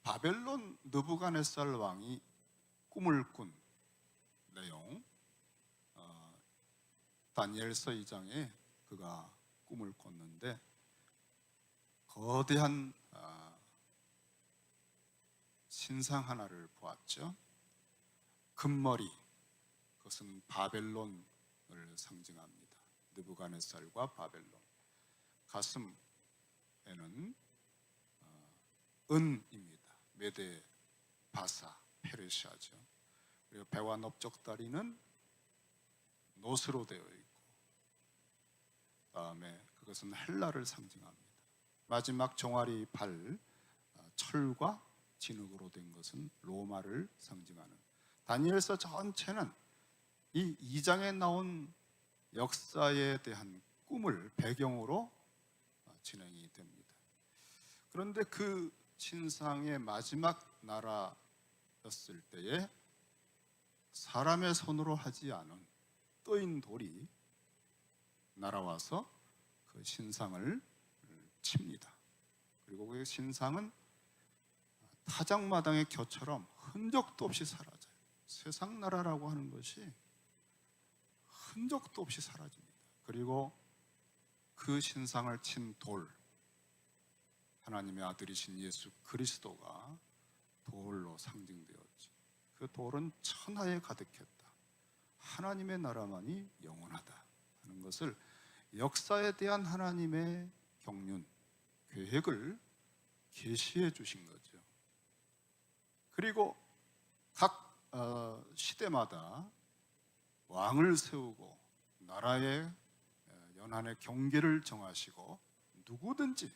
바벨론 느부갓네살 왕이 꿈을 꾼 내용, 다니엘서 2장에 그가 꿈을 꿨는데 거대한 신상 하나를 보았죠. 금머리, 그것은 바벨론을 상징합니다. 느부갓네살과 바벨론. 가슴에는 은입니다. 메데, 바사, 페르시아죠. 그리고 배와 넓적다리는 노스로 되어 있고, 그다음에 그것은 헬라를 상징합니다. 마지막 종아리 발, 철과 진흙으로 된 것은 로마를 상징하는, 다니엘서 전체는 이 2장에 나온 역사에 대한 꿈을 배경으로 진행이 됩니다. 그런데 그 신상의 마지막 나라였을 때에 사람의 손으로 하지 않은 떠인 돌이 날아와서 그 신상을 칩니다. 그리고 그 신상은 타작마당의 겨처럼 흔적도 없이 사라져요. 세상 나라라고 하는 것이 흔적도 없이 사라집니다. 그리고 그 신상을 친 돌, 하나님의 아들이신 예수 그리스도가 돌로 상징되었죠. 그 돌은 천하에 가득했다. 하나님의 나라만이 영원하다 하는 것을, 역사에 대한 하나님의 경륜, 계획을 계시해 주신 거죠. 그리고 각 시대마다 왕을 세우고 나라의 연한의 경계를 정하시고 누구든지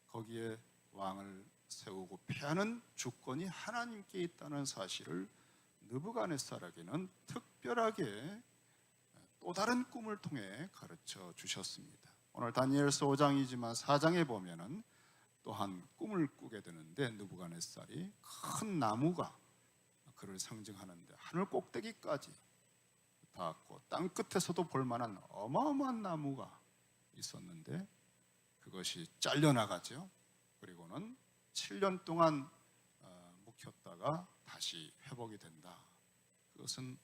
거기에 왕을 세우고 패하는 주권이 하나님께 있다는 사실을 느부갓네살에게는 특별하게 또 다른 꿈을 통해 가르쳐 주셨습니다. 오늘 다니엘서 5장이지만 4장에 보면은 또한 꿈을 꾸게 되는데, 느부갓네살이 큰 나무가 그를 상징하는데 하늘 꼭대기까지 닿았고 땅 끝에서도 볼 만한 어마어마한 나무가 있었는데 그것이 잘려나가죠. 그리고는 7년 동안 묵혔다가 다시 회복이 된다. 그것은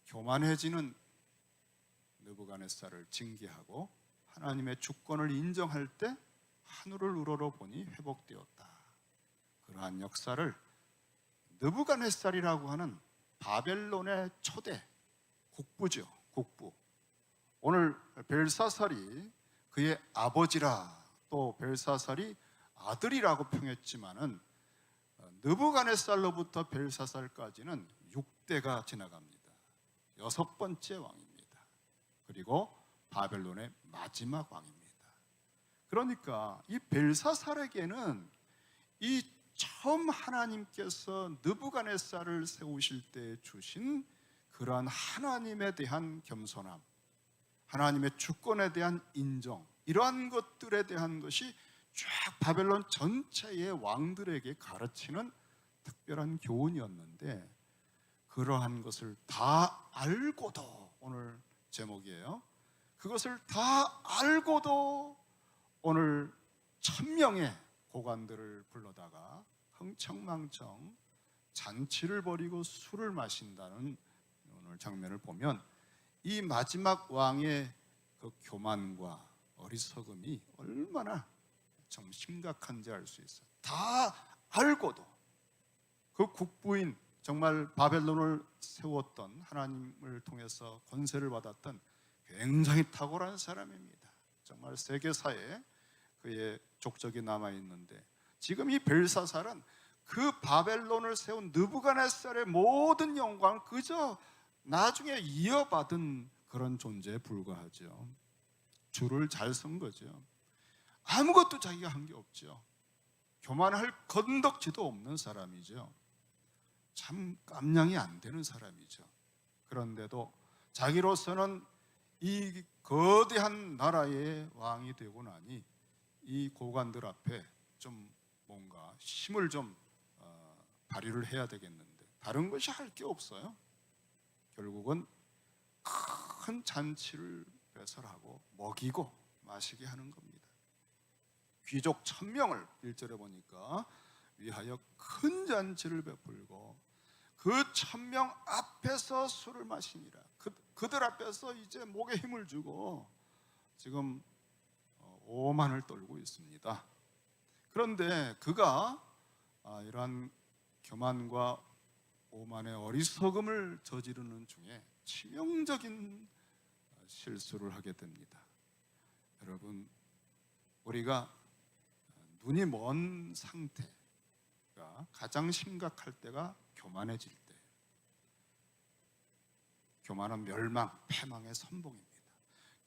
교만해지는 느부갓네살을 징계하고 하나님의 주권을 인정할 때 하늘을 우러러보니 회복되었다. 그러한 역사를 느부갓네살이라고 하는 바벨론의 초대 국부죠. 국부. 오늘 벨사살이 그의 아버지라, 또 벨사살이 아들이라고 평했지만은 느부갓네살로부터 벨사살까지는 6대가 지나갑니다. 6번째 왕입니다. 그리고 바벨론의 마지막 왕입니다. 그러니까 이 벨사살에게는 이 처음 하나님께서 느부갓네살을 세우실 때 주신 그러한 하나님에 대한 겸손함, 하나님의 주권에 대한 인정, 이러한 것들에 대한 것이 쫙 바벨론 전체의 왕들에게 가르치는 특별한 교훈이었는데, 그러한 것을 다 알고도, 오늘 제목이에요. 그것을 다 알고도 오늘 1000명의 고관들을 불러다가 흥청망청 잔치를 벌이고 술을 마신다는 오늘 장면을 보면 이 마지막 왕의 그 교만과 어리석음이 얼마나 좀 심각한지 알 수 있어요. 다 알고도 그 국부인, 정말 바벨론을 세웠던, 하나님을 통해서 권세를 받았던 굉장히 탁월한 사람입니다. 정말 세계사에 그의 족적이 남아있는데, 지금 이 벨사살은 그 바벨론을 세운 느부갓네살의 모든 영광을 그저 나중에 이어받은 그런 존재에 불과하죠. 줄을 잘 쓴 거죠. 아무것도 자기가 한 게 없죠. 교만할 건덕지도 없는 사람이죠. 참 깜냥이 안 되는 사람이죠. 그런데도 자기로서는 이 거대한 나라의 왕이 되고 나니 이 고관들 앞에 좀 뭔가 힘을 좀 발휘를 해야 되겠는데 다른 것이 할 게 없어요. 결국은 큰 잔치를 배설하고 먹이고 마시게 하는 겁니다. 귀족 1000명을 1절에 보니까 위하여 큰 잔치를 베풀고 그 1000명 앞에서 술을 마시니라. 그들 앞에서 이제 목에 힘을 주고 지금 오만을 떨고 있습니다. 그런데 그가 이러한 교만과 오만의 어리석음을 저지르는 중에 치명적인 실수를 하게 됩니다. 여러분, 우리가 눈이 먼 상태가 가장 심각할 때가 교만해질 때. 교만은 멸망, 패망의 선봉입니다.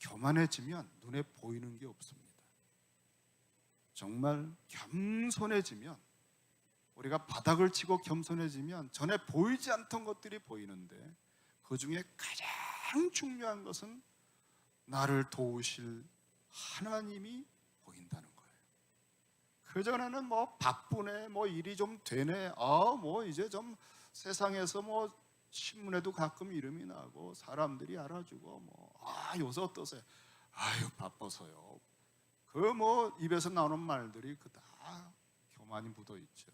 교만해지면 눈에 보이는 게 없습니다. 정말 겸손해지면, 우리가 바닥을 치고 겸손해지면 전에 보이지 않던 것들이 보이는데, 그 중에 가장 중요한 것은 나를 도우실 하나님이 보인다는 거예요. 그전에는 뭐 바쁘네, 뭐 일이 좀 되네, 뭐 이제 좀 세상에서 뭐 신문에도 가끔 이름이 나고 사람들이 알아주고 요새 어떠세요? 아유 바빠서요. 그 뭐 입에서 나오는 말들이 그 다 교만이 묻어 있죠.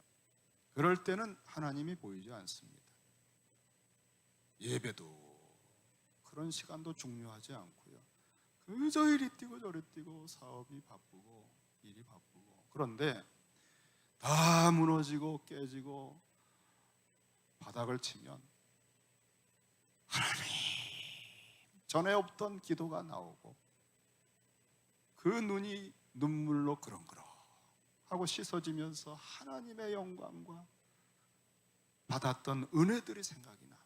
그럴 때는 하나님이 보이지 않습니다. 예배도 그런 시간도 중요하지 않고요. 그저 이리 뛰고 저리 뛰고 사업이 바쁘고 일이 바쁘고. 그런데 다 무너지고 깨지고 바닥을 치면 하나님, 전에 없던 기도가 나오고 그 눈이 눈물로 그렁그렁 하고 씻어지면서 하나님의 영광과 받았던 은혜들이 생각이 나고,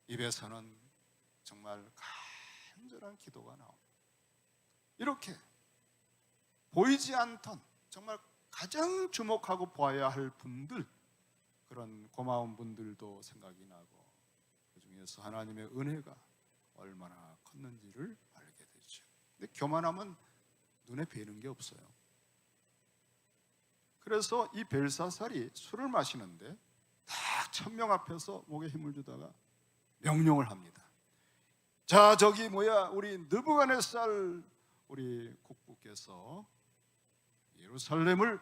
입에서는 정말 간절한 기도가 나옵니다. 이렇게 보이지 않던, 정말 가장 주목하고 보아야 할 분들, 그런 고마운 분들도 생각이 나고, 그 중에서 하나님의 은혜가 얼마나 컸는지를 알게 되죠. 근데 교만하면 눈에 뵈는 게 없어요. 그래서 이 벨사살이 술을 마시는데 딱 1000명 앞에서 목에 힘을 주다가 명령을 합니다. 자, 저기 우리 느부갓네살 우리 국부께서 예루살렘을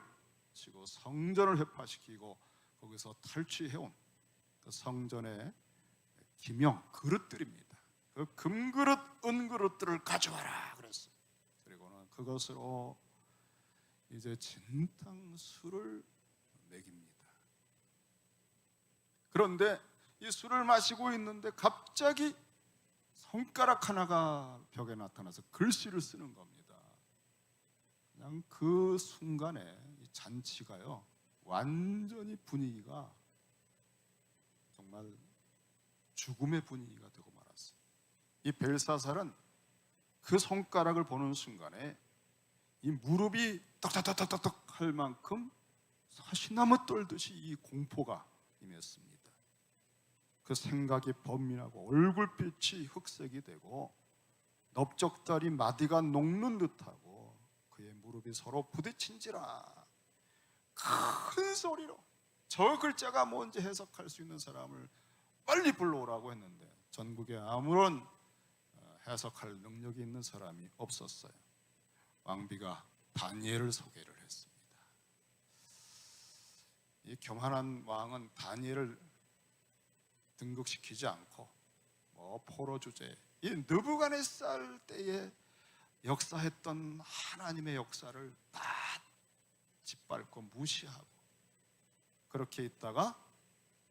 치고 성전을 회파시키고 거기서 탈취해온 그 성전의 기명 그릇들입니다. 그 금그릇, 은그릇들을 가져와라 그랬어요. 그리고는 그것으로 이제 진탕술을 먹입니다. 그런데 이 술을 마시고 있는데 갑자기 손가락 하나가 벽에 나타나서 글씨를 쓰는 겁니다. 그냥 그 순간에 이 잔치가요, 완전히 분위기가 정말 죽음의 분위기가 되고 말았어요. 이 벨사살은 그 손가락을 보는 순간에 이 무릎이 떡떡떡떡떡 할 만큼 사시나무 떨듯이 이 공포가 임했습니다. 그 생각이 번민하고 얼굴빛이 흑색이 되고 넓적다리 마디가 녹는 듯하고 그의 무릎이 서로 부딪힌지라. 큰 소리로 저 글자가 뭔지 해석할 수 있는 사람을 빨리 불러오라고 했는데 전국에 아무런 해석할 능력이 있는 사람이 없었어요. 왕비가 다니엘을 소개를 했습니다. 이 교만한 왕은 다니엘을 등극시키지 않고 포로 주제, 이 느부갓네살 때에 역사했던 하나님의 역사를 다 짓밟고 무시하고 그렇게 있다가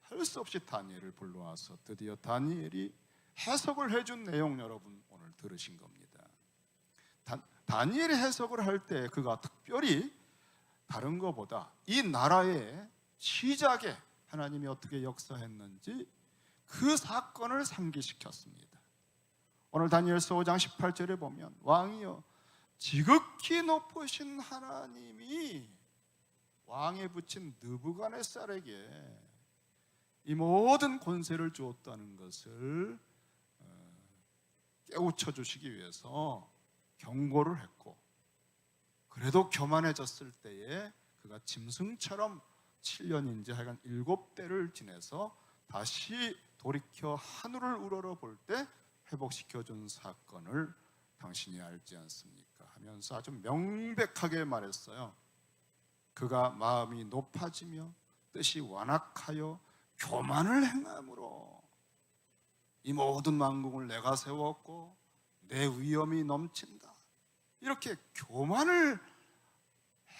할 수 없이 다니엘을 불러와서 드디어 다니엘이 해석을 해준 내용, 여러분 오늘 들으신 겁니다. 다니엘이 해석을 할 때 그가 특별히 다른 것보다 이 나라의 시작에 하나님이 어떻게 역사했는지 그 사건을 상기시켰습니다. 오늘 다니엘서 5장 18절에 보면 왕이여 지극히 높으신 하나님이 왕에 붙인 느부갓네살에게 이 모든 권세를 주었다는 것을 깨우쳐 주시기 위해서 경고를 했고, 그래도 교만해졌을 때에 그가 짐승처럼 7년인지 하여간 7대를 지내서 다시 돌이켜 하늘을 우러러 볼 때 회복시켜준 사건을 당신이 알지 않습니까? 하면서 아주 명백하게 말했어요. 그가 마음이 높아지며 뜻이 완악하여 교만을 행함으로 이 모든 만국을 내가 세웠고 내 위엄이 넘친다. 이렇게 교만을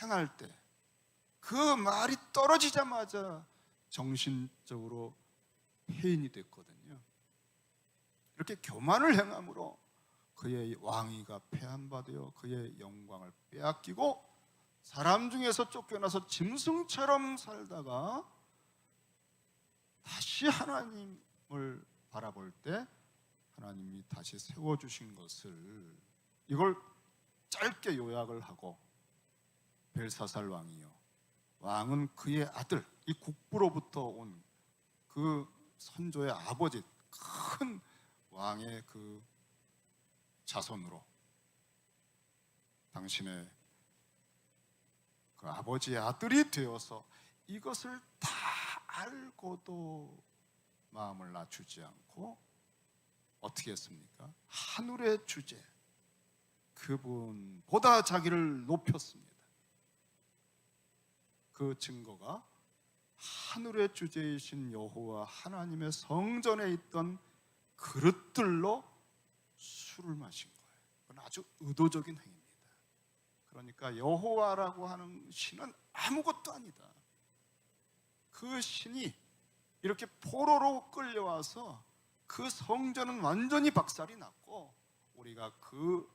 행할 때 그 말이 떨어지자마자 정신적으로 폐인이 됐거든요. 이렇게 교만을 행함으로 그의 왕위가 폐한바되어 그의 영광을 빼앗기고 사람 중에서 쫓겨나서 짐승처럼 살다가 다시 하나님을 바라볼 때 하나님이 다시 세워주신 것을, 이걸 짧게 요약을 하고, 벨사살 왕이요, 왕은 그의 아들, 이 국부로부터 온 그 선조의 아버지, 큰 왕의 그 자손으로 당신의 그 아버지의 아들이 되어서 이것을 다 알고도 마음을 낮추지 않고 어떻게 했습니까? 하늘의 주제, 그분보다 자기를 높였습니다. 그 증거가 하늘의 주제이신 여호와 하나님의 성전에 있던 그릇들로 술을 마신 거예요. 그건 아주 의도적인 행위입니다. 그러니까 여호와라고 하는 신은 아무것도 아니다. 그 신이 이렇게 포로로 끌려와서 그 성전은 완전히 박살이 났고, 우리가 그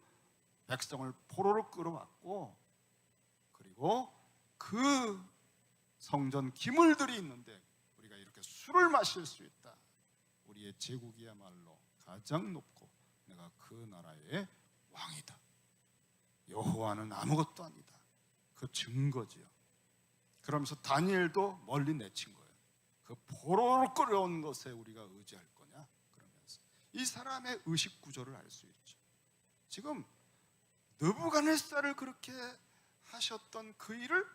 백성을 포로로 끌어왔고, 그리고 그 성전 기물들이 있는데 우리가 이렇게 술을 마실 수 있다. 우리의 제국이야말로 가장 높고 내가 그 나라의 왕이다. 여호와는 아무것도 아니다. 그 증거지요. 그러면서 다니엘도 멀리 내친 거예요. 그 포로로 끌어온 것에 우리가 의지할 거냐? 그러면서 이 사람의 의식 구조를 알 수 있죠. 지금 느부갓네살을 그렇게 하셨던 그 일을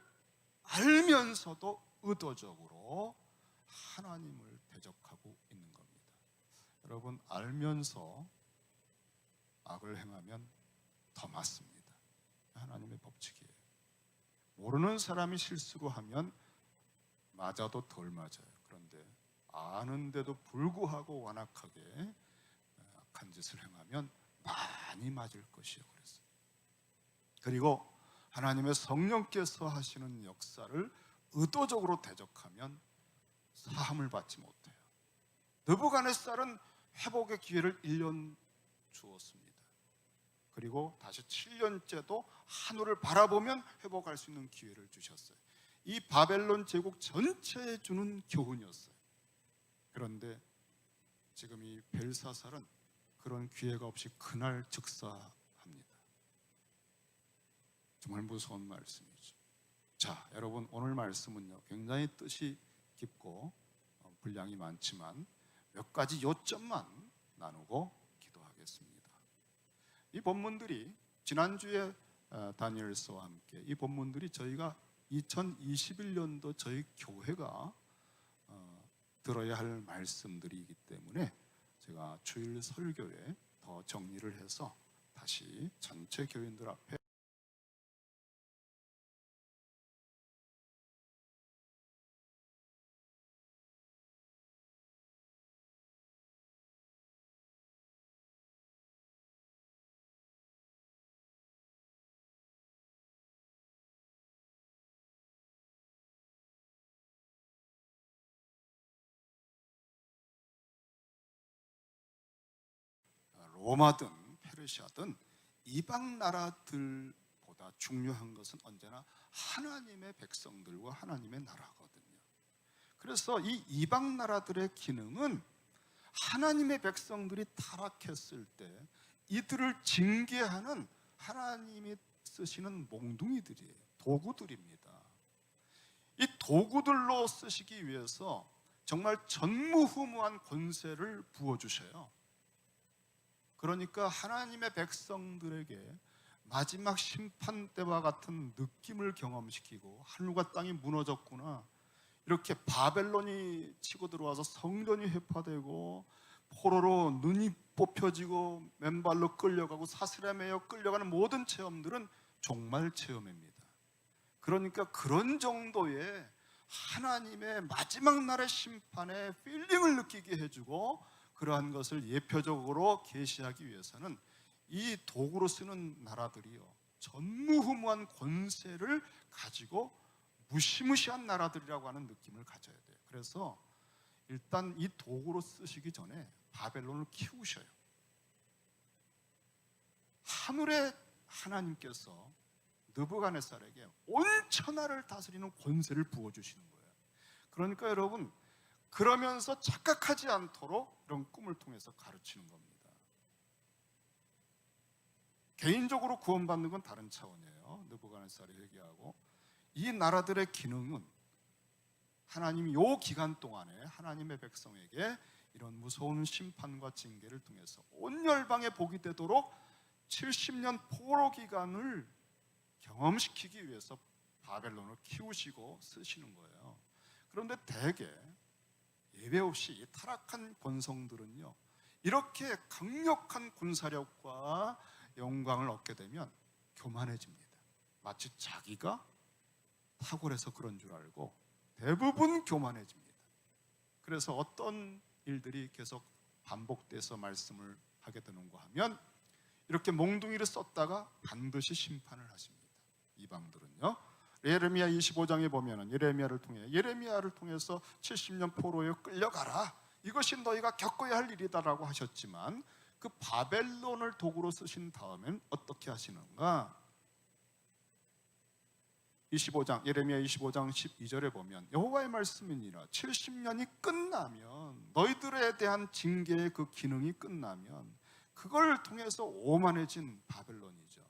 알면서도 의도적으로 하나님을 대적하고 있는 겁니다. 여러분, 알면서 악을 행하면 더 맞습니다. 하나님의 법칙이에요. 모르는 사람이 실수로 하면 맞아도 덜 맞아요. 그런데 아는데도 불구하고 완악하게 악한 짓을 행하면 많이 맞을 것이요. 그리고 하나님의 성령께서 하시는 역사를 의도적으로 대적하면 사함을 받지 못해요. 느부갓네살은 회복의 기회를 1년 주었습니다. 그리고 다시 7년째도 하늘을 바라보면 회복할 수 있는 기회를 주셨어요. 이 바벨론 제국 전체에 주는 교훈이었어요. 그런데 지금 이 벨사살은 그런 기회가 없이 그날 즉사합니다. 정말 무서운 말씀이죠. 자, 여러분, 오늘 말씀은요 굉장히 뜻이 깊고 분량이 많지만 몇 가지 요점만 나누고 기도하겠습니다. 이 본문들이 지난주에 다니엘서와 함께 이 본문들이 저희가 2021년도 저희 교회가 들어야 할 말씀들이기 때문에 제가 주일 설교에 더 정리를 해서 다시 전체 교인들 앞에 로마든 페르시아든 이방 나라들보다 중요한 것은 언제나 하나님의 백성들과 하나님의 나라거든요. 그래서 이 이방 나라들의 기능은 하나님의 백성들이 타락했을 때 이들을 징계하는 하나님이 쓰시는 몽둥이들이에요. 도구들입니다. 이 도구들로 쓰시기 위해서 정말 전무후무한 권세를 부어주셔요. 그러니까 하나님의 백성들에게 마지막 심판 때와 같은 느낌을 경험시키고 하늘과 땅이 무너졌구나, 이렇게 바벨론이 치고 들어와서 성전이 회파되고 포로로 눈이 뽑혀지고 맨발로 끌려가고 사슬에 매여 끌려가는 모든 체험들은 종말 체험입니다. 그러니까 그런 정도의 하나님의 마지막 날의 심판의 필링을 느끼게 해주고, 그러한 것을 예표적으로 계시하기 위해서는 이 도구로 쓰는 나라들이요, 전무후무한 권세를 가지고 무시무시한 나라들이라고 하는 느낌을 가져야 돼요. 그래서 일단 이 도구로 쓰시기 전에 바벨론을 키우셔요. 하늘의 하나님께서 느부갓네살에게 온 천하를 다스리는 권세를 부어주시는 거예요. 그러니까 여러분, 그러면서 착각하지 않도록 이런 꿈을 통해서 가르치는 겁니다. 개인적으로 구원받는 건 다른 차원이에요. 느부갓네살이 회개하고, 이 나라들의 기능은 하나님이 요 기간 동안에 하나님의 백성에게 이런 무서운 심판과 징계를 통해서 온 열방에 복이 되도록 70년 포로 기간을 경험시키기 위해서 바벨론을 키우시고 쓰시는 거예요. 그런데 대개 예외 없이 이 타락한 권성들은요, 이렇게 강력한 군사력과 영광을 얻게 되면 교만해집니다. 마치 자기가 탁월해서 그런 줄 알고 대부분 교만해집니다. 그래서 어떤 일들이 계속 반복돼서 말씀을 하게 되는가 하면, 이렇게 몽둥이를 썼다가 반드시 심판을 하십니다. 이방들은요. 예레미야 25장에 보면은 예레미야를 통해서 70년 포로에 끌려가라, 이것이 너희가 겪어야 할 일이다라고 하셨지만, 그 바벨론을 도구로 쓰신 다음엔 어떻게 하시는가? 예레미야 25장 12절에 보면 여호와의 말씀이니라, 70년이 끝나면, 너희들에 대한 징계의 그 기능이 끝나면 그걸 통해서 오만해진 바벨론이죠.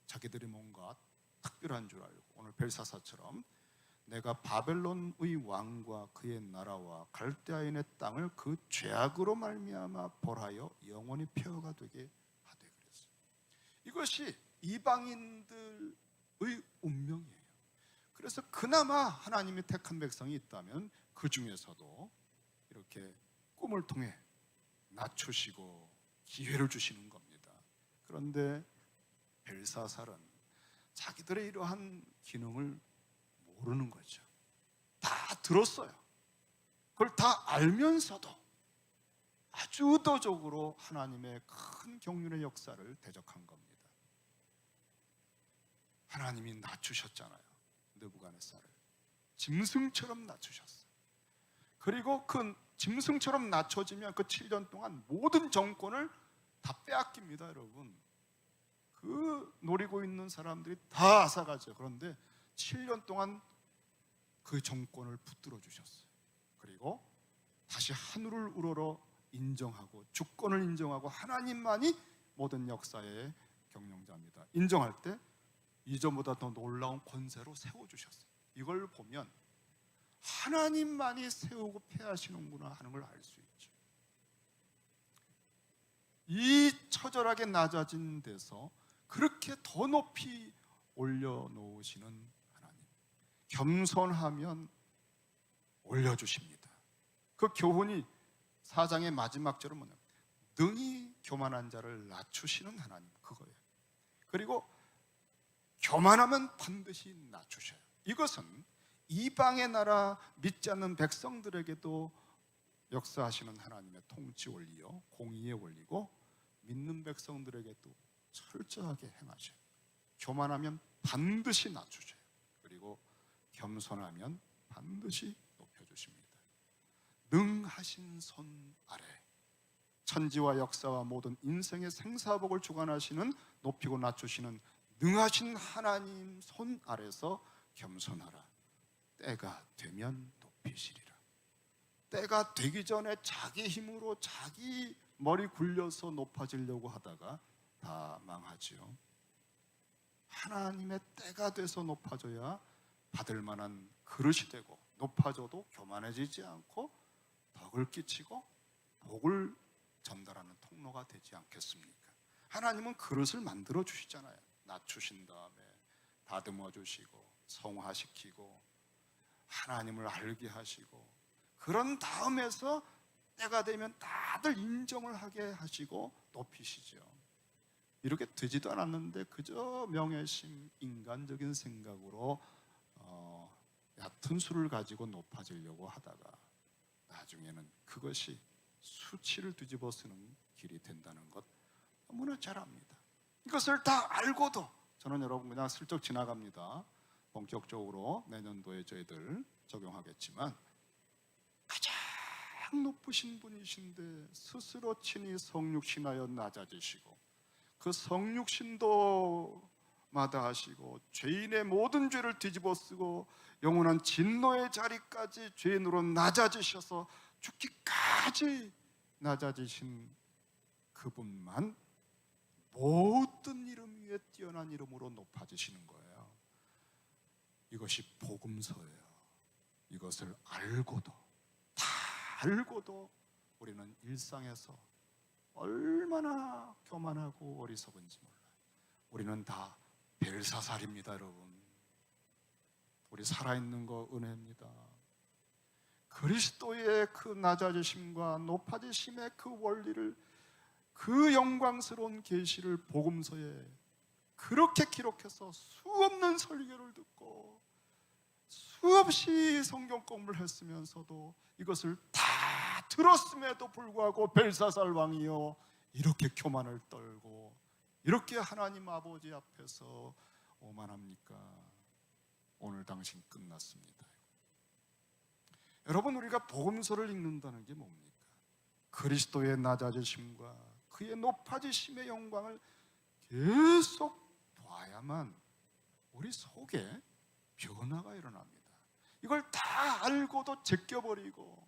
자기들이 뭔가 특별한 줄 알고, 오늘 벨사사처럼 내가 바벨론의 왕과 그의 나라와 갈대아인의 땅을 그 죄악으로 말미암아 벌하여 영원히 폐허가 되게 하되 그랬어요. 이것이 이방인들의 운명이에요. 그래서 그나마 하나님이 택한 백성이 있다면 그 중에서도 이렇게 꿈을 통해 낮추시고 기회를 주시는 겁니다. 그런데 벨사살은 자기들의 이러한 기능을 모르는 거죠. 다 들었어요. 그걸 다 알면서도 아주 의도적으로 하나님의 큰 경륜의 역사를 대적한 겁니다. 하나님이 낮추셨잖아요. 느부갓네살을 짐승처럼 낮추셨어요. 그리고 그 짐승처럼 낮춰지면 그 7년 동안 모든 정권을 다 빼앗깁니다. 여러분, 그 노리고 있는 사람들이 다 앗아가죠. 그런데 7년 동안 그 정권을 붙들어 주셨어요. 그리고 다시 하늘을 우러러 인정하고, 주권을 인정하고, 하나님만이 모든 역사의 경영자입니다. 인정할 때 이전보다 더 놀라운 권세로 세워주셨어요. 이걸 보면 하나님만이 세우고 폐하시는구나 하는 걸 알 수 있죠. 이 처절하게 낮아진 데서 그렇게 더 높이 올려놓으시는 하나님, 겸손하면 올려주십니다. 그 교훈이 4장의 마지막 절은 뭐냐면, 능히 교만한 자를 낮추시는 하나님, 그거예요. 그리고 교만하면 반드시 낮추셔요. 이것은 이방의 나라 믿지 않는 백성들에게도 역사하시는 하나님의 통치 원리요, 공의의 원리고, 믿는 백성들에게도 철저하게 행하셔요. 교만하면 반드시 낮추셔요. 그리고 겸손하면 반드시 높여주십니다. 능하신 손 아래 천지와 역사와 모든 인생의 생사복을 주관하시는, 높이고 낮추시는 능하신 하나님 손 아래서 겸손하라. 때가 되면 높이시리라. 때가 되기 전에 자기 힘으로 자기 머리 굴려서 높아지려고 하다가 다 망하지요. 하나님의 때가 돼서 높아져야 받을 만한 그릇이 되고, 높아져도 교만해지지 않고 덕을 끼치고 복을 전달하는 통로가 되지 않겠습니까? 하나님은 그릇을 만들어 주시잖아요. 낮추신 다음에 다듬어 주시고 성화시키고 하나님을 알게 하시고, 그런 다음에서 때가 되면 다들 인정을 하게 하시고 높이시죠. 이렇게 되지도 않았는데 그저 명예심, 인간적인 생각으로 얕은 수를 가지고 높아지려고 하다가 나중에는 그것이 수치를 뒤집어 쓰는 길이 된다는 것 너무나 잘 압니다. 이것을 다 알고도 저는 여러분 그냥 슬쩍 지나갑니다. 본격적으로 내년도에 저희들 적용하겠지만 가장 높으신 분이신데 스스로 친히 성육신하여 낮아지시고 그 성육신도 마다하시고 죄인의 모든 죄를 뒤집어 쓰고 영원한 진노의 자리까지 죄인으로 낮아지셔서 죽기까지 낮아지신 그분만 모든 이름 위에 뛰어난 이름으로 높아지시는 거예요. 이것이 복음서예요. 이것을 알고도 다 알고도 우리는 일상에서 얼마나 교만하고 어리석은지 몰라요. 우리는 다 벨사살입니다, 여러분. 우리 살아있는 거 은혜입니다. 그리스도의 그 낮아지심과 높아지심의 그 원리를, 그 영광스러운 계시를 복음서에 그렇게 기록해서 수없는 설교를 듣고 수없이 성경 공부를 했으면서도 이것을 다 들었음에도 불구하고 벨사살 왕이요 이렇게 교만을 떨고 이렇게 하나님 아버지 앞에서 오만합니까? 오늘 당신 끝났습니다. 여러분, 우리가 복음서를 읽는다는 게 뭡니까? 그리스도의 낮아지심과 그의 높아지심의 영광을 계속 봐야만 우리 속에 변화가 일어납니다. 이걸 다 알고도 제껴버리고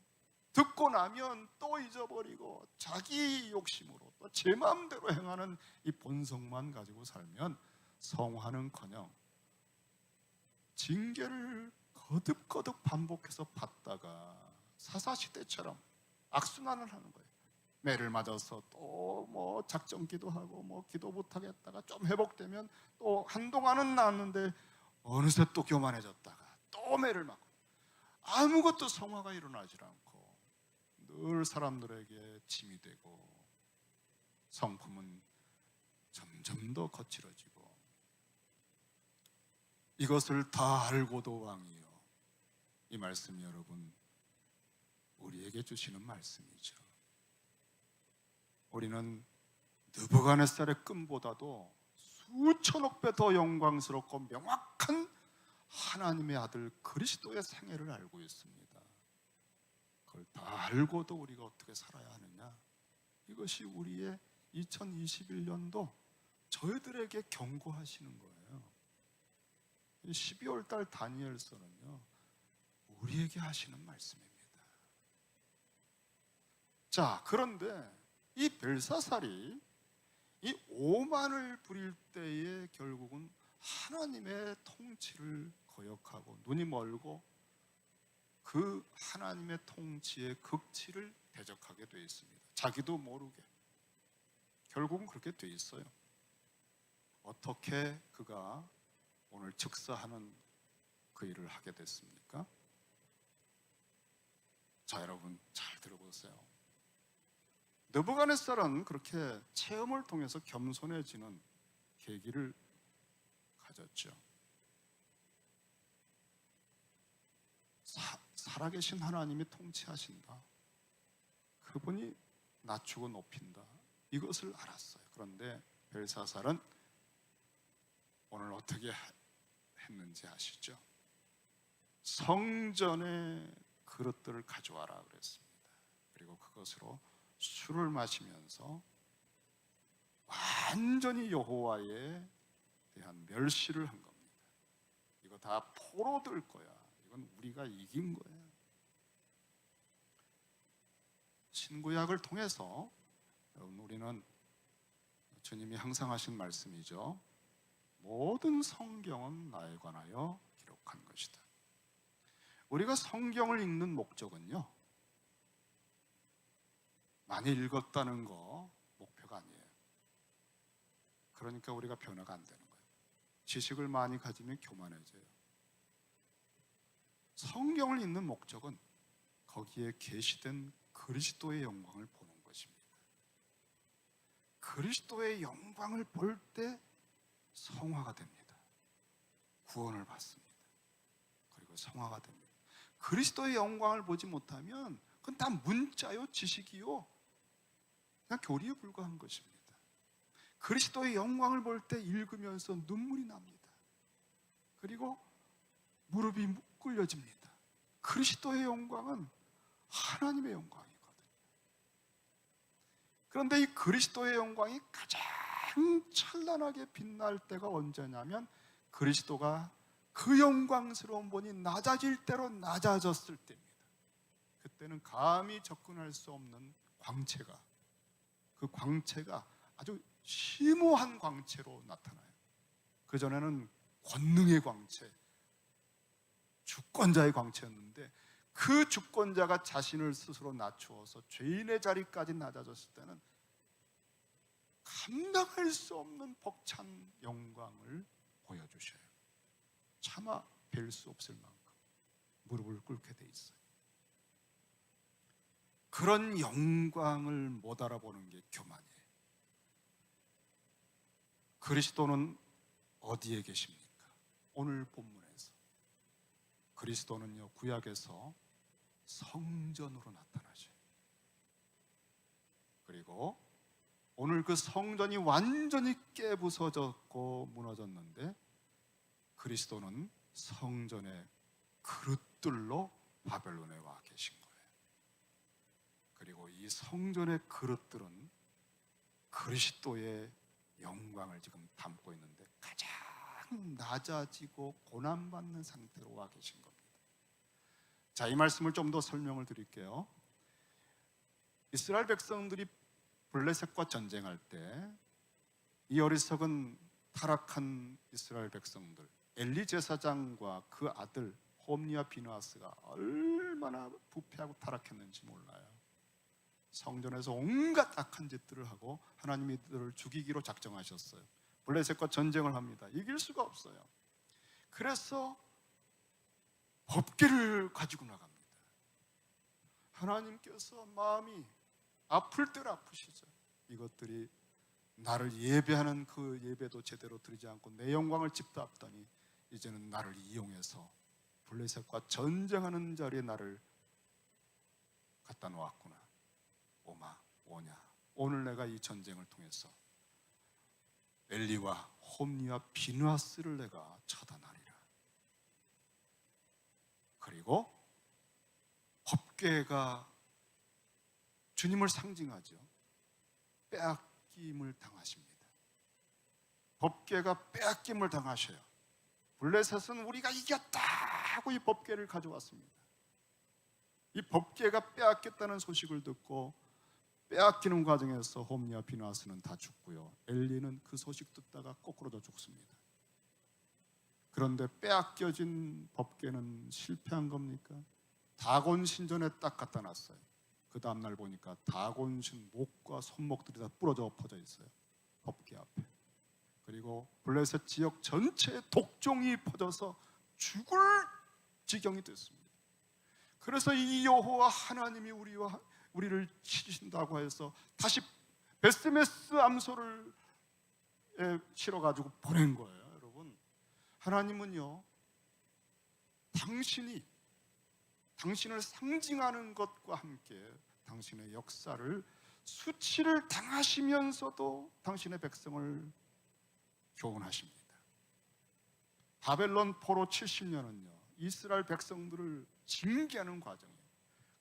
듣고 나면 또 잊어버리고 자기 욕심으로 또 제 마음대로 행하는 이 본성만 가지고 살면 성화는커녕 징계를 거듭거듭 반복해서 받다가 사사시대처럼 악순환을 하는 거예요. 매를 맞아서 또 뭐 작정기도 하고 뭐 기도 못하겠다가 좀 회복되면 또 한동안은 나았는데 어느새 또 교만해졌다가 또 매를 맞고 아무것도 성화가 일어나질 않고 늘 사람들에게 짐이 되고 성품은 점점 더 거칠어지고 이것을 다 알고도 왕이요. 이 말씀이 여러분 우리에게 주시는 말씀이죠. 우리는 느부갓네살의 끔보다도 수천억 배 더 영광스럽고 명확한 하나님의 아들 그리스도의 생애를 알고 있습니다. 그걸 다 알고도 우리가 어떻게 살아야 하느냐? 이것이 우리의 2021년도 저희들에게 경고하시는 거예요. 12월 달 다니엘서는요 우리에게 하시는 말씀입니다. 자, 그런데 이 벨사살이 이 오만을 부릴 때에 결국은 하나님의 통치를 거역하고 눈이 멀고 그 하나님의 통치의 극치를 대적하게 되어 있습니다. 자기도 모르게 결국은 그렇게 되어 있어요. 어떻게 그가 오늘 즉사하는 그 일을 하게 됐습니까? 자, 여러분 잘 들어보세요. 느부갓네살은 그렇게 체험을 통해서 겸손해지는 계기를 가졌죠. 살아계신 하나님이 통치하신다. 그분이 낮추고 높인다. 이것을 알았어요. 그런데 벨사살은 오늘 어떻게 했는지 아시죠? 성전에 그릇들을 가져와라 그랬습니다. 그리고 그것으로 술을 마시면서 완전히 여호와에 대한 멸시를 한 겁니다. 이거 다 포로들 거야. 이건 우리가 이긴 거야. 신구약을 통해서 여러분 우리는 주님이 항상 하신 말씀이죠. 모든 성경은 나에 관하여 기록한 것이다. 우리가 성경을 읽는 목적은요 많이 읽었다는 거 목표가 아니에요. 그러니까 우리가 변화가 안 되는 거예요. 지식을 많이 가지면 교만해져요. 성경을 읽는 목적은 거기에 계시된 그리스도의 영광을 보는 것입니다. 그리스도의 영광을 볼 때 성화가 됩니다. 구원을 받습니다. 그리고 성화가 됩니다. 그리스도의 영광을 보지 못하면 그건 다 문자요, 지식이요, 그냥 교리에 불과한 것입니다. 그리스도의 영광을 볼 때 읽으면서 눈물이 납니다. 그리고 무릎이 꿇려집니다. 그리스도의 영광은 하나님의 영광이거든요. 그런데 이 그리스도의 영광이 가장 찬란하게 빛날 때가 언제냐면 그리스도가 그 영광스러운 분이 낮아질 대로 낮아졌을 때입니다. 그때는 감히 접근할 수 없는 광채가, 그 광채가 아주 심오한 광채로 나타나요. 그전에는 권능의 광채, 주권자의 광채였는데 그 주권자가 자신을 스스로 낮추어서 죄인의 자리까지 낮아졌을 때는 감당할 수 없는 벅찬 영광을 보여주셔요. 차마 뵐 수 없을 만큼 무릎을 꿇게 돼 있어요. 그런 영광을 못 알아보는 게 교만이에요. 그리스도는 어디에 계십니까? 오늘 본문에서 그리스도는요, 구약에서 성전으로 나타나셔요. 그리고 오늘 그 성전이 완전히 깨부서졌고 무너졌는데 그리스도는 성전의 그릇들로 바벨론에 와 계신 거예요. 그리고 이 성전의 그릇들은 그리스도의 영광을 지금 담고 있는데 가장 낮아지고 고난받는 상태로 와 계신 겁니다. 자, 이 말씀을 좀 더 설명을 드릴게요. 이스라엘 백성들이 블레셋과 전쟁할 때 이 어리석은 타락한 이스라엘 백성들, 엘리 제사장과 그 아들 홈리와 비느하스가 얼마나 부패하고 타락했는지 몰라요. 성전에서 온갖 악한 짓들을 하고 하나님이 이들을 죽이기로 작정하셨어요. 블레셋과 전쟁을 합니다. 이길 수가 없어요. 그래서 법궤를 가지고 나갑니다. 하나님께서 마음이 아플 대로 아프시죠. 이것들이 나를 예배하는 그 예배도 제대로 드리지 않고 내 영광을 집도합더니 이제는 나를 이용해서 블레셋과 전쟁하는 자리에 나를 갖다 놓았구나. 오마 오냐, 오늘 내가 이 전쟁을 통해서 엘리와 홈리와 비느하스를 내가 처단하리라. 그리고 법궤가 주님을 상징하죠. 빼앗김을 당하십니다. 법궤가 빼앗김을 당하셔요. 블레셋은 우리가 이겼다 하고 이 법궤를 가져왔습니다. 이 법궤가 빼앗겼다는 소식을 듣고 빼앗기는 과정에서 홈리와 비느하스는 다 죽고요, 엘리는 그 소식 듣다가 거꾸로져 죽습니다. 그런데 빼앗겨진 법궤는 실패한 겁니까? 다곤 신전에 딱 갖다 놨어요. 그 다음날 보니까 다곤 신 목과 손목들이 다 부러져 엎어져 있어요, 법궤 앞에. 그리고 블레셋 지역 전체에 독종이 퍼져서 죽을 지경이 됐습니다. 그래서 이 여호와 하나님이 우리를 치신다고 해서 다시 베스메스 암소를 실어가지고 보낸 거예요. 여러분, 하나님은요, 당신을 상징하는 것과 함께 당신의 역사를 수치를 당하시면서도 당신의 백성을 교훈하십니다. 바벨론 포로 70년은요 이스라엘 백성들을 징계하는 과정이에요.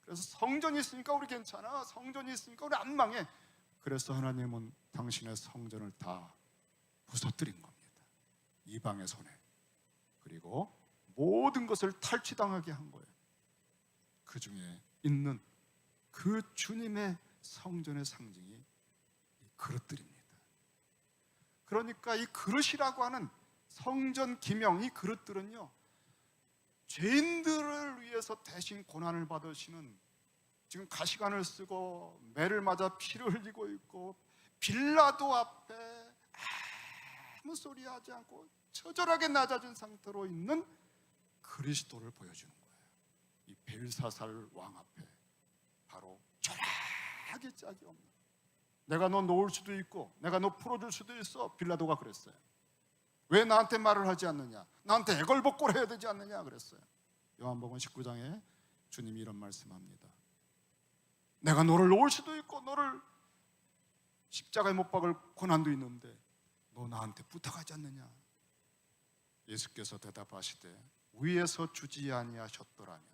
그래서 성전이 있으니까 우리 괜찮아, 성전이 있으니까 우리 안 망해. 그래서 하나님은 당신의 성전을 다 부서뜨린 겁니다, 이방의 손에. 그리고 모든 것을 탈취당하게 한 거예요. 그 중에 있는 그 주님의 성전의 상징이 이 그릇들입니다. 그러니까 이 그릇이라고 하는 성전 기명, 이 그릇들은요, 죄인들을 위해서 대신 고난을 받으시는, 지금 가시관을 쓰고 매를 맞아 피를 흘리고 있고 빌라도 앞에 아무 소리 하지 않고 처절하게 낮아진 상태로 있는 그리스도를 보여주는 거예요. 이 벨사살 왕 앞에 바로 조락의 짝이 없는, 내가 너 놓을 수도 있고 내가 너 풀어줄 수도 있어. 빌라도가 그랬어요. 왜 나한테 말을 하지 않느냐, 나한테 애걸복걸 해야 되지 않느냐 그랬어요. 요한복음 19장에 주님이 이런 말씀합니다. 내가 너를 놓을 수도 있고 너를 십자가에 못 박을 권한도 있는데 너 나한테 부탁하지 않느냐? 예수께서 대답하시되 위에서 주지 아니하셨더라면,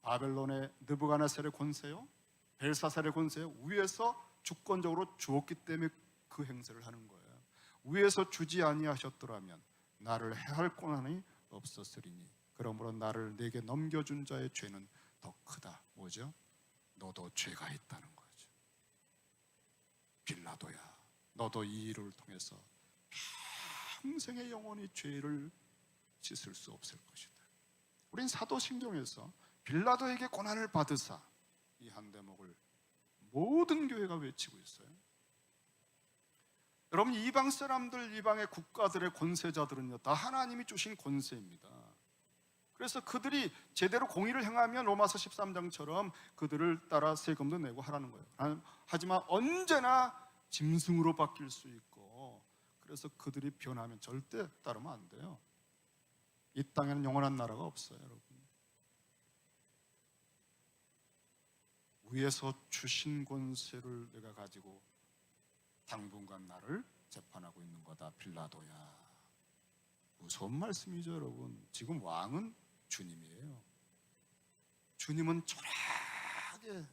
바벨론의 느부갓네살의 권세요, 벨사살의 권세요, 위에서 주권적으로 주었기 때문에 그 행세를 하는 거예요. 위에서 주지 아니하셨더라면 나를 해할 권한이 없었으리니 그러므로 나를 내게 넘겨준 자의 죄는 더 크다. 뭐죠? 너도 죄가 있다는 거죠. 빌라도야, 너도 이 일을 통해서 평생의 영원히 죄를 씻을 수 없을 것이다. 우린 사도신경에서 빌라도에게 고난을 받으사 이 한 대목을 모든 교회가 외치고 있어요. 여러분, 이방 사람들, 이방의 국가들의 권세자들은요, 다 하나님이 주신 권세입니다. 그래서 그들이 제대로 공의를 행하면 로마서 13장처럼 그들을 따라 세금도 내고 하라는 거예요. 하지만 언제나 짐승으로 바뀔 수 있고, 그래서 그들이 변하면 절대 따르면 안 돼요. 이 땅에는 영원한 나라가 없어요, 여러분. 위에서 주신 권세를 내가 가지고 당분간 나를 재판하고 있는 거다, 빌라도야. 무서운 말씀이죠, 여러분. 지금 왕은 주님이에요. 주님은 초라하게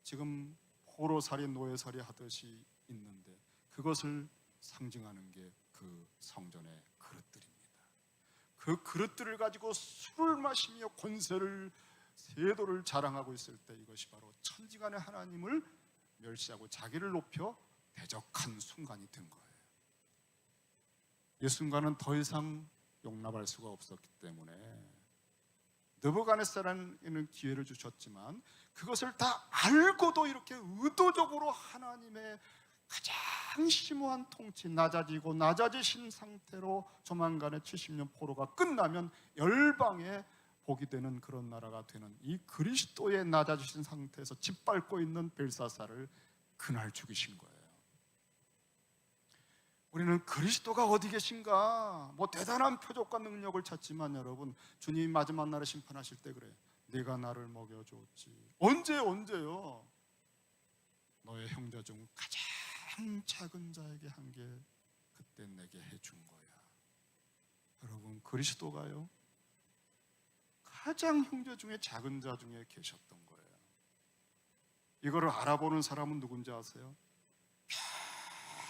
지금 포로살이, 노예살이 하듯이 있는데 그것을 상징하는 게 그 성전의 그릇들입니다. 그 그릇들을 가지고 술을 마시며 권세를, 세도를 자랑하고 있을 때 이것이 바로 천지간의 하나님을 멸시하고 자기를 높여 대적한 순간이 된 거예요. 이 순간은 더 이상 용납할 수가 없었기 때문에 느부갓네살에는 기회를 주셨지만 그것을 다 알고도 이렇게 의도적으로 하나님의 가장 심오한 통치, 낮아지신 상태로 조만간에 70년 포로가 끝나면 열방에 복이 되는 그런 나라가 되는 이 그리스도의 낮아지신 상태에서 짓밟고 있는 벨사살을 그날 죽이신 거예요. 우리는 그리스도가 어디 계신가? 뭐 대단한 표적과 능력을 찾지만 여러분, 주님이 마지막 날에 심판하실 때 그래요. 네가 나를 먹여줬지. 언제요? 너의 형제 중 가장 작은 자에게 한 게 그때 내게 해준 거야. 여러분, 그리스도가요 가장 형제 중에 작은 자 중에 계셨던 거예요. 이거를 알아보는 사람은 누군지 아세요?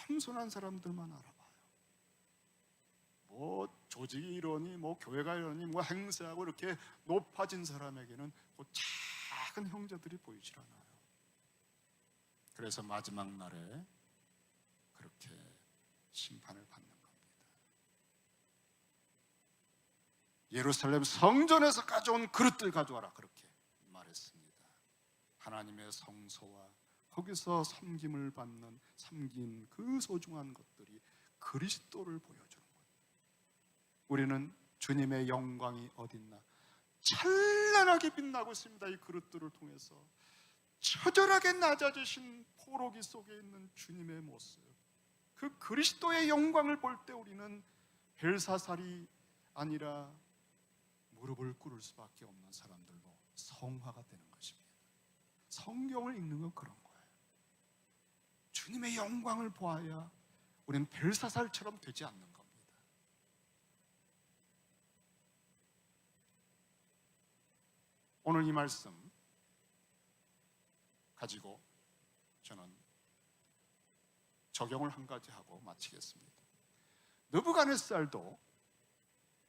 겸손한 사람들만 알아봐요. 뭐 조직이 이러니, 뭐 교회가 이러니, 뭐 행세하고 이렇게 높아진 사람에게는 그 작은 형제들이 보이질 않아요. 그래서 마지막 날에 그렇게 심판을 받는 겁니다. 예루살렘 성전에서 가져온 그릇들 가져와라, 그렇게 말했습니다. 하나님의 성소와 거기서 섬김을 받는, 섬긴 그 소중한 것들이 그리스도를 보여주는 거예요. 우리는 주님의 영광이 어딨나 찬란하게 빛나고 있습니다. 이 그릇들을 통해서 처절하게 낮아지신 포로기 속에 있는 주님의 모습, 그 그리스도의 영광을 볼 때 우리는 벨사살이 아니라 무릎을 꿇을 수밖에 없는 사람들로 성화가 되는 것입니다. 성경을 읽는 건 그런 거예요. 주님의 영광을 보아야 우리는 벨사살처럼 되지 않는 겁니다. 오늘 이 말씀 가지고 저는 적용을 한 가지 하고 마치겠습니다. 느부갓네살도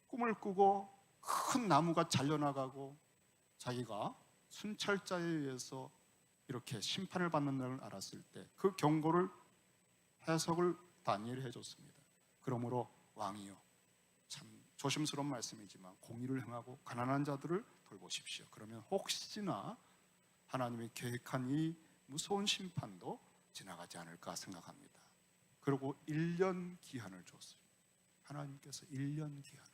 꿈을 꾸고 큰 나무가 잘려나가고 자기가 순찰자에 의해서 이렇게 심판을 받는 걸 알았을 때 그 경고를, 해석을 다니엘이 해줬습니다. 그러므로 왕이요, 참 조심스러운 말씀이지만 공의를 행하고 가난한 자들을 돌보십시오. 그러면 혹시나 하나님이 계획한 이 무서운 심판도 지나가지 않을까 생각합니다. 그리고 1년 기한을 줬어요. 하나님께서 1년 기한을.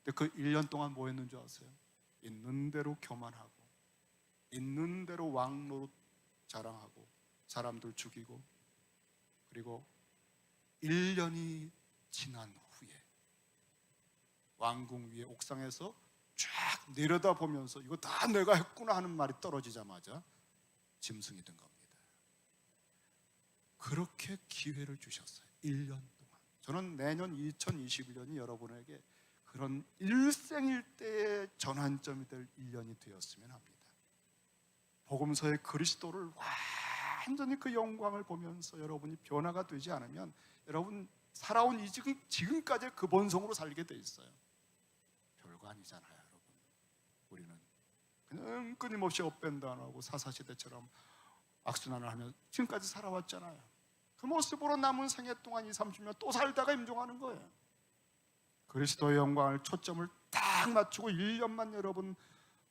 근데 그 1년 동안 뭐 했는 줄 아세요? 있는 대로 교만하고 있는 대로 왕노릇 자랑하고 사람들 죽이고, 그리고 1년이 지난 후에 왕궁 위에 옥상에서 쫙 내려다보면서 이거 다 내가 했구나 하는 말이 떨어지자마자 짐승이 된 겁니다. 그렇게 기회를 주셨어요. 1년 동안. 저는 내년 2021년이 여러분에게 그런 일생일대의 전환점이 될 1년이 되었으면 합니다. 복음서의 그리스도를 완전히 그 영광을 보면서 여러분이 변화가 되지 않으면 여러분 살아온 지금까지 그 본성으로 살게 돼 있어요. 별거 아니잖아요, 여러분. 우리는 그냥 끊임없이 업밴드 안 하고 사사시대처럼 악순환을 하며 지금까지 살아왔잖아요. 그 모습으로 남은 생애 동안 20, 30년 또 살다가 임종하는 거예요. 그리스도의 영광을 초점을 딱 맞추고 1년만 여러분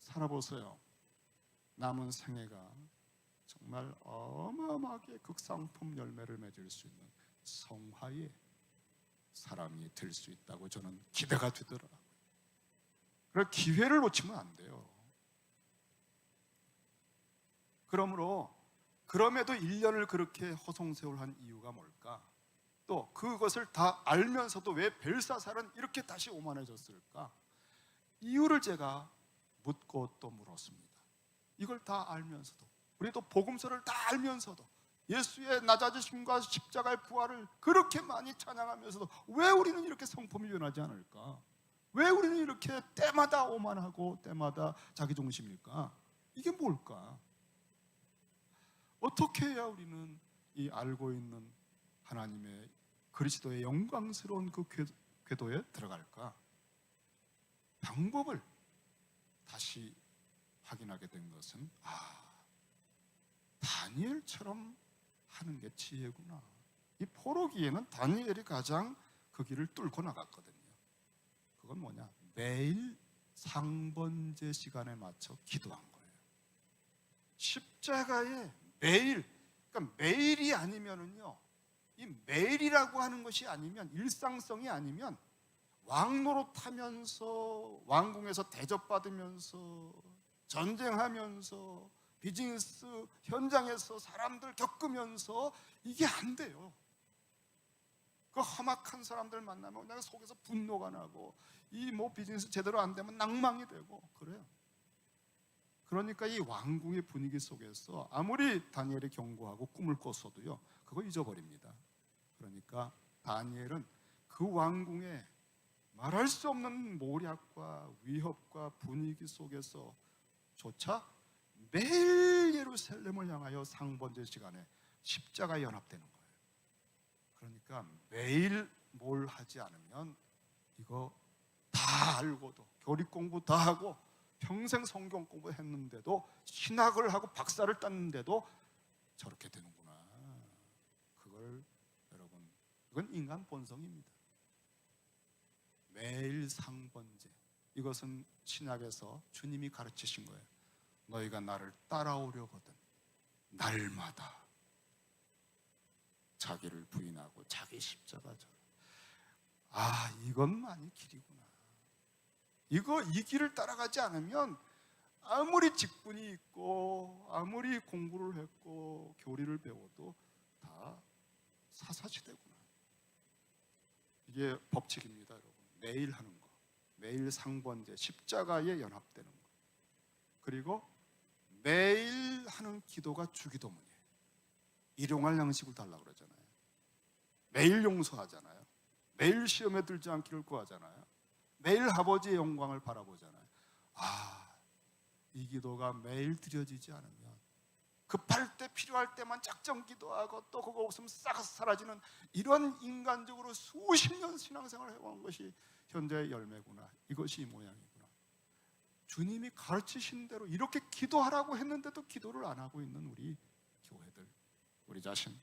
살아보세요. 남은 생애가 정말 어마어마하게 극상품 열매를 맺을 수 있는 성화의 사람이 될 수 있다고 저는 기대가 되더라고요. 그래서 기회를 놓치면 안 돼요. 그럼에도 1년을 그렇게 허송세월한 이유가 뭘까? 또 그것을 다 알면서도 왜 벨사살은 이렇게 다시 오만해졌을까? 이유를 제가 묻고 또 물었습니다. 이걸 다 알면서도, 우리도 복음서를 다 알면서도 예수의 낮아지심과 십자가의 부활을 그렇게 많이 찬양하면서도 왜 우리는 이렇게 성품이 변하지 않을까? 왜 우리는 이렇게 때마다 오만하고 때마다 자기중심일까? 이게 뭘까? 어떻게 해야 우리는 이 알고 있는 하나님의 그리스도의 영광스러운 그 궤도에 들어갈까? 방법을 다시 확인하게 된 것은 다니엘처럼 하는 게 지혜구나. 이 포로기에는 다니엘이 가장 그 길을 뚫고 나갔거든요. 그건 뭐냐? 매일 상번제 시간에 맞춰 기도한 거예요. 십자가에 매일, 그러니까 매일이 아니면은요, 이 매일이라고 하는 것이 아니면, 일상성이 아니면 왕노릇하면서 왕궁에서 대접받으면서 전쟁하면서 비즈니스 현장에서 사람들 겪으면서 이게 안 돼요. 그 험악한 사람들 만나면 내가 속에서 분노가 나고 이 비즈니스 제대로 안 되면 낭망이 되고 그래요. 그러니까 이 왕궁의 분위기 속에서 아무리 다니엘이 경고하고 꿈을 꿨어도요, 그거 잊어버립니다. 그러니까 다니엘은 그 왕궁에 말할 수 없는 모략과 위협과 분위기 속에서 조차 매일 예루살렘을 향하여 상번제 시간에 십자가에 연합되는 거예요. 그러니까 매일 뭘 하지 않으면 이거 다 알고도 교리 공부 다 하고 평생 성경 공부했는데도 신학을 하고 박사를 땄는데도 저렇게 되는구나. 그걸 여러분, 이건 인간 본성입니다. 매일 상번제, 이것은 신약에서 주님이 가르치신 거예요. 너희가 나를 따라오려거든 날마다 자기를 부인하고 자기 십자가 져라. 이것만이 길이구나. 이 길을 따라가지 않으면 아무리 직분이 있고 아무리 공부를 했고 교리를 배워도 다 사사시대구나. 이게 법칙입니다, 여러분. 매일 하는 거, 매일 상번제, 십자가에 연합되는 거, 그리고 매일 하는 기도가 주기도문이에요. 일용할 양식을 달라고 그러잖아요. 매일 용서하잖아요. 매일 시험에 들지 않기를 구하잖아요. 매일 아버지의 영광을 바라보잖아요. 이 기도가 매일 드려지지 않으면 급할 때 필요할 때만 작정 기도하고 또 그거 없으면 싹 사라지는 이런 인간적으로 수십 년 신앙생활을 해온 것이 현재의 열매구나. 이것이 이 모양이구나. 주님이 가르치신 대로 이렇게 기도하라고 했는데도 기도를 안 하고 있는 우리 교회들, 우리 자신.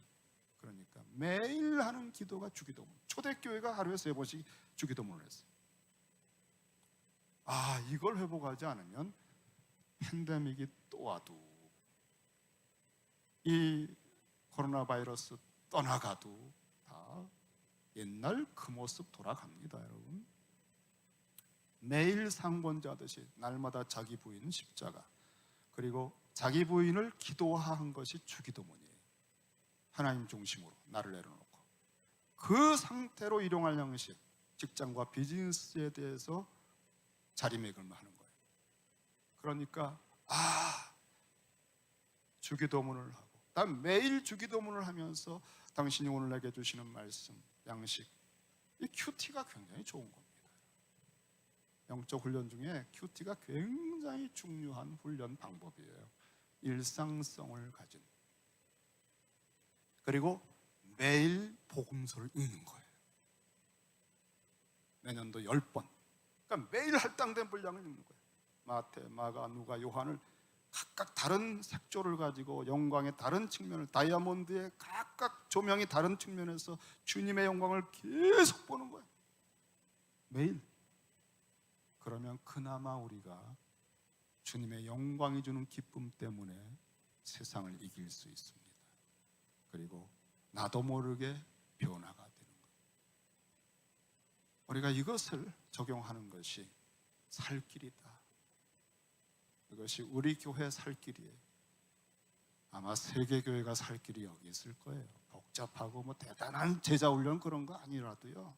그러니까 매일 하는 기도가 주기도문. 초대교회가 하루에 3번씩 주기도문을 했어요. 이걸 회복하지 않으면 팬데믹이 또 와도, 이 코로나 바이러스 떠나가도 다 옛날 그 모습 돌아갑니다, 여러분. 매일 상번제 하듯이 날마다 자기 부인 십자가, 그리고 자기 부인을 기도화한 것이 주기도문이에요. 하나님 중심으로 나를 내려놓고 그 상태로 일용할 양식, 직장과 비즈니스에 대해서 자리매김을 하는 거예요. 그러니까 주기도문을 하고, 난 매일 주기도문을 하면서 당신이 오늘 내게 주시는 말씀, 양식, 이 큐티가 굉장히 좋은 겁니다. 영적 훈련 중에 큐티가 굉장히 중요한 훈련 방법이에요. 일상성을 가진. 그리고 매일 복음서를 읽는 거예요. 내년도 10번. 그러니까 매일 할당된 분량을 읽는 거예요. 마태, 마가, 누가, 요한을 각각 다른 색조를 가지고 영광의 다른 측면을, 다이아몬드의 각각 조명이 다른 측면에서 주님의 영광을 계속 보는 거예요. 매일. 그러면 그나마 우리가 주님의 영광이 주는 기쁨 때문에 세상을 이길 수 있습니다. 그리고 나도 모르게 변화가 되는 거예요. 우리가 이것을 적용하는 것이 살 길이다. 이것이 우리 교회 살 길이에요. 아마 세계교회가 살 길이 여기 있을 거예요. 복잡하고 뭐 대단한 제자 훈련 그런 거 아니라도요,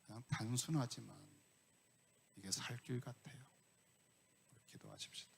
그냥 단순하지만 이게 살 길 같아요. 기도하십시다.